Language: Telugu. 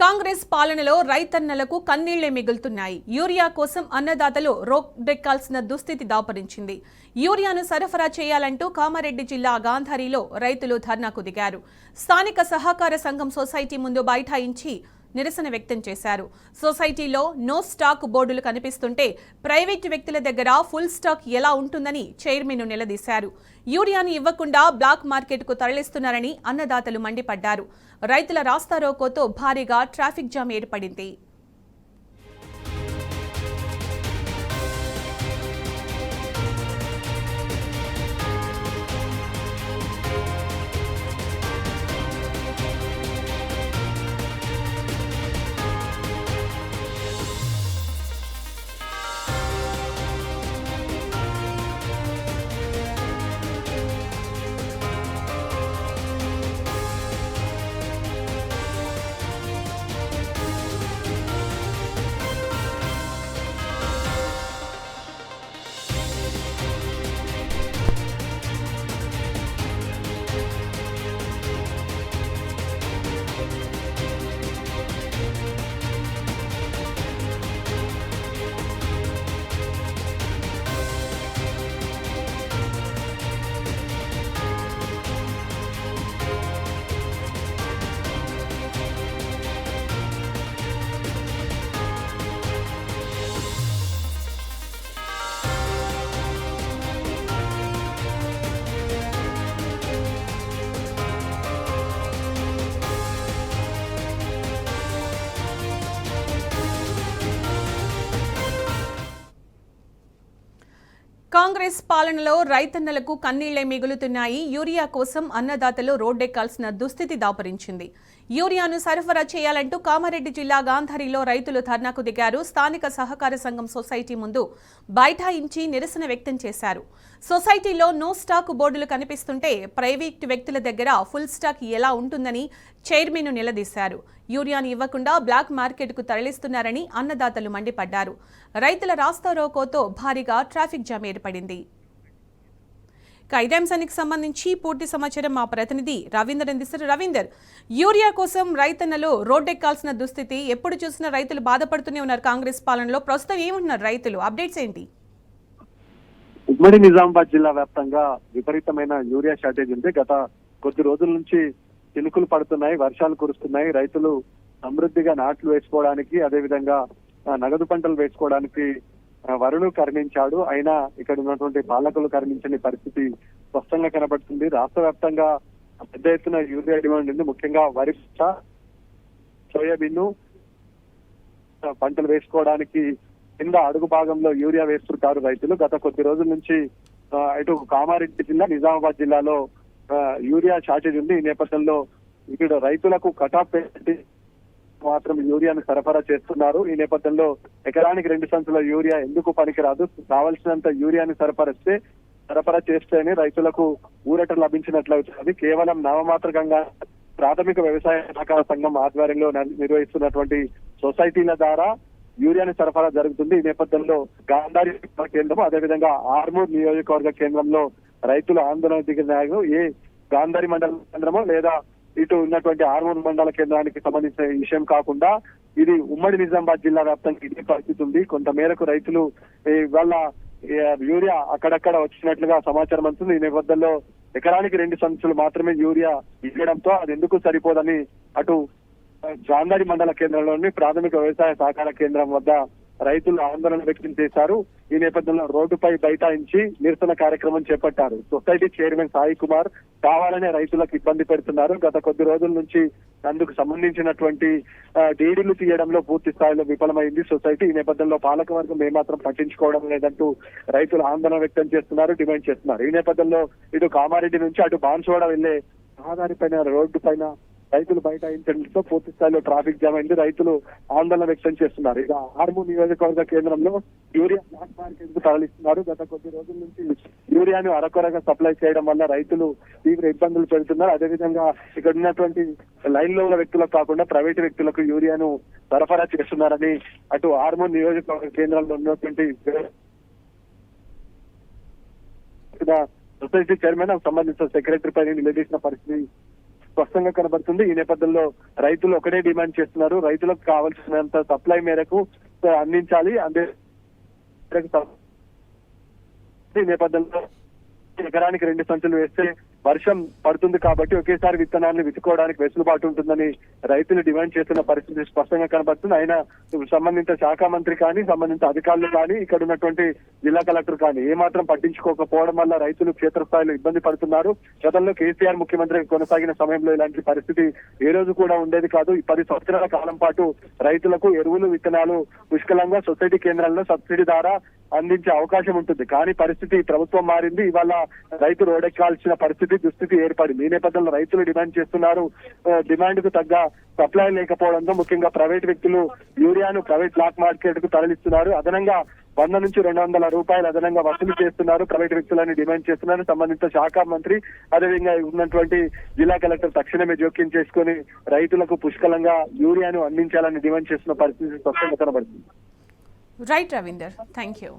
కాంగ్రెస్ పాలనలో రైతన్నలకు కన్నీళ్లే మిగులుతున్నాయి. యూరియా కోసం అన్నదాతలు రోడ్డెక్కాల్సిన దుస్థితి దాపరించింది. యూరియాను సరఫరా చేయాలంటూ కామారెడ్డి జిల్లా గాంధారిలో రైతులు ధర్నాకు దిగారు. స్థానిక సహకార సంఘం సొసైటీ ముందు బైఠాయించి నిరసన వ్యక్తం చేశారు. సొసైటీలో నో స్టాక్ బోర్డులు కనిపిస్తుంటే ప్రైవేటు వ్యక్తుల దగ్గర ఫుల్ స్టాక్ ఎలా ఉంటుందని చైర్మన్ నిలదీశారు. యూరియాను ఇవ్వకుండా బ్లాక్ మార్కెట్కు తరలిస్తున్నారని అన్నదాతలు మండిపడ్డారు. రైతుల రాస్తారోకోతో భారీగా ట్రాఫిక్ జామ్ ఏర్పడింది. కాంగ్రెస్ పాలనలో రైతన్నలకు కన్నీళ్లే మిగులుతున్నాయి. యూరియా కోసం అన్నదాతలు రోడ్డెక్కాల్సిన దుస్థితి దాపరించింది. యూరియాను సరఫరా చేయాలంటూ కామారెడ్డి జిల్లా గాంధారిలో రైతులు ధర్నాకు దిగారు. స్థానిక సహకార సంఘం సొసైటీ ముందు బైఠాయించి నిరసన వ్యక్తం చేశారు. సొసైటీలో నో స్టాక్ బోర్డులు కనిపిస్తుంటే ప్రైవేటు వ్యక్తుల దగ్గర ఫుల్ స్టాక్ ఎలా ఉంటుందని చైర్మన్ నిలదీశారు. యూరియాను ఇవ్వకుండా బ్లాక్ మార్కెట్కు తరలిస్తున్నారని అన్నదాతలు మండిపడ్డారు. రైతుల రాస్తారోకోతో భారీగా ట్రాఫిక్ జామ్ ఏర్పడింది. ఇదే అంశానికి సంబంధించి పూర్తి సమాచారం మా ప్రతినిధి రవీందర్ అందిస్తారు. రవీందర్, యూరియా కోసం రైతన్నలు రోడ్డెక్కాల్సిన దుస్థితి, ఎప్పుడు చూసినా రైతులు బాధపడుతూనే ఉన్నారు. కాంగ్రెస్ పాలనలో ప్రస్తుతం ఏమంటున్నారు రైతులు? అప్డేట్స్ ఏంటి? ఉమ్మడి నిజామాబాద్ జిల్లా వ్యాప్తంగా విపరీతమైన యూరియా షార్టేజ్ ఉంది. గత కొద్ది రోజుల నుంచి చినుకులు పడుతున్నాయి, వర్షాలు కురుస్తున్నాయి. రైతులు సమృద్ధిగా నాట్లు వేసుకోవడానికి, అదేవిధంగా నగదు పంటలు వేసుకోవడానికి వరుణు కరుణించాడు. అయినా ఇక్కడ ఉన్నటువంటి పాలకులు కరుణించని పరిస్థితి స్పష్టంగా కనబడుతుంది. రాష్ట్ర వ్యాప్తంగా పెద్ద ఎత్తున యూరియా డిమాండ్ ఉంది. ముఖ్యంగా వరి, సోయాబీన్ పంటలు వేసుకోవడానికి కింద అడుగు భాగంలో యూరియా వేస్తుంటారు రైతులు. గత కొద్ది రోజుల నుంచి ఇటు కామారెడ్డి జిల్లా, నిజామాబాద్ జిల్లాలో యూరియా షార్టేజ్ ఉంది. ఈ నేపథ్యంలో ఇక్కడ రైతులకు కటాఫ్ పెట్టి మాత్రం యూరియాను సరఫరా చేస్తున్నారు. ఈ నేపథ్యంలో ఎకరానికి 2 సంచుల యూరియా ఎందుకు పనికిరాదు, కావలసినంత యూరియాని సరఫరా చేస్తేనే రైతులకు ఊరట లభించినట్లవుతుంది. కేవలం నామమాత్రకంగా ప్రాథమిక వ్యవసాయ సహకార సంఘం ఆధ్వర్యంలో నిర్వహిస్తున్నటువంటి సొసైటీల ద్వారా యూరియాని సరఫరా జరుగుతుంది. ఈ నేపథ్యంలో గాంధారి కేంద్రం, అదేవిధంగా ఆర్మూర్ నియోజకవర్గ కేంద్రంలో రైతులు ఆందోళన దిగినారు. ఏ గాంధారి మండల కేంద్రమో లేదా ఇటు ఉన్నటువంటి ఆర్మూర్ మండల కేంద్రానికి సంబంధించిన విషయం కాకుండా ఇది ఉమ్మడి నిజామాబాద్ జిల్లా వ్యాప్తంగా ఇదే పరిస్థితి ఉంది. కొంత మేరకు రైతులు ఇవాళ యూరియా అక్కడక్కడ వచ్చినట్లుగా సమాచారం అందుతుంది. ఈ నేపథ్యంలో ఎకరానికి 2 సంచులు మాత్రమే యూరియా ఇవ్వడంతో అది ఎందుకు సరిపోదని అటు గాంధారి మండల కేంద్రంలోని ప్రాథమిక వ్యవసాయ సహకార కేంద్రం వద్ద రైతులు ఆందోళన వ్యక్తం చేశారు. ఈ నేపథ్యంలో రోడ్డుపై బైఠాయించి నిరసన కార్యక్రమం చేపట్టారు. సొసైటీ చైర్మన్ సాయి కుమార్ కావాలనే రైతులకు ఇబ్బంది పెడుతున్నారు. గత కొద్ది రోజుల నుంచి అందుకు సంబంధించినటువంటి డీడీలు తీయడంలో పూర్తి స్థాయిలో విఫలమైంది సొసైటీ. ఈ నేపథ్యంలో పాలకవర్గం ఏమాత్రం పట్టించుకోవడం లేదంటూ రైతులు ఆందోళన వ్యక్తం చేస్తున్నారు, డిమాండ్ చేస్తున్నారు. ఈ నేపథ్యంలో ఇటు కామారెడ్డి నుంచి అటు బాన్సువాడ వెళ్లే రహదారి పైన, రోడ్డు పైన రైతులు బైఠాయించడంతో పూర్తి స్థాయిలో ట్రాఫిక్ జామ్ అయింది. రైతులు ఆందోళన వ్యక్తం చేస్తున్నారు. ఇక ఆర్మూర్ నియోజకవర్గ కేంద్రంలో యూరియా బ్లాక్ మార్కెట్ కు తరలిస్తున్నారు. గత కొద్ది రోజుల నుంచి యూరియాను అరకొరగా సప్లై చేయడం వల్ల రైతులు తీవ్ర ఇబ్బందులు పెడుతున్నారు. అదేవిధంగా ఇక్కడ ఉన్నటువంటి లైన్ లో ఉన్న వ్యక్తులకు కాకుండా ప్రైవేటు వ్యక్తులకు యూరియాను సరఫరా చేస్తున్నారని అటు ఆర్మూర్ నియోజకవర్గ కేంద్రంలో ఉన్నటువంటి సొసైటీ చైర్మన్ సంబంధించిన సెక్రటరీ పై నిలదీసిన పరిస్థితి స్పష్టంగా కనబడుతుంది. ఈ నేపథ్యంలో రైతులు ఒకటే డిమాండ్ చేస్తున్నారు, రైతులకు కావాల్సినంత సప్లై మేరకు అందించాలి. ఈ నేపథ్యంలో ఎకరానికి 2 సంచులు వేస్తే వర్షం పడుతుంది కాబట్టి ఒకేసారి విత్తనాలను విత్తుకోవడానికి వెసులుబాటు ఉంటుందని రైతులు డిమాండ్ చేస్తున్న పరిస్థితి స్పష్టంగా కనబడుతుంది. అయినా సంబంధిత శాఖ మంత్రి కానీ సంబంధిత అధికారులు కానీ ఇక్కడ ఉన్నటువంటి జిల్లా కలెక్టర్ కానీ ఏమాత్రం పట్టించుకోకపోవడం వల్ల రైతులు క్షేత్రస్థాయిలో ఇబ్బంది పడుతున్నారు. గతంలో కేసీఆర్ ముఖ్యమంత్రి కొనసాగిన సమయంలో ఇలాంటి పరిస్థితి ఏ రోజు కూడా ఉండేది కాదు. 10 సంవత్సరాల కాలం పాటు రైతులకు ఎరువులు విత్తనాలు పుష్కలంగా సొసైటీ కేంద్రాల్లో సబ్సిడీ ద్వారా అందించే అవకాశం ఉంటుంది. కానీ పరిస్థితి ప్రభుత్వం మారింది. ఇవాళ రైతు రోడ్డెక్కాల్సిన దుస్థితి ఏర్పడింది. ఈ నేపథ్యంలో రైతులు డిమాండ్ చేస్తున్నారు. డిమాండ్ కు తగ్గ సప్లై లేకపోవడంతో ముఖ్యంగా ప్రైవేట్ వ్యక్తులు యూరియాను ప్రైవేట్ బ్లాక్ మార్కెట్ కు తరలిస్తున్నారు. అదనంగా 100 నుంచి 200 రూపాయలు అదనంగా వసూలు చేస్తున్నారు. ప్రైవేట్ వ్యక్తులని డిమాండ్ చేస్తున్నారు. సంబంధిత శాఖ మంత్రి అదేవిధంగా ఉన్నటువంటి జిల్లా కలెక్టర్ తక్షణమే జోక్యం చేసుకుని రైతులకు పుష్కలంగా యూరియాను అందించాలని డిమాండ్ చేస్తున్న పరిస్థితి స్పష్టంగా కనబడుతుంది. Right Ravinder, thank you.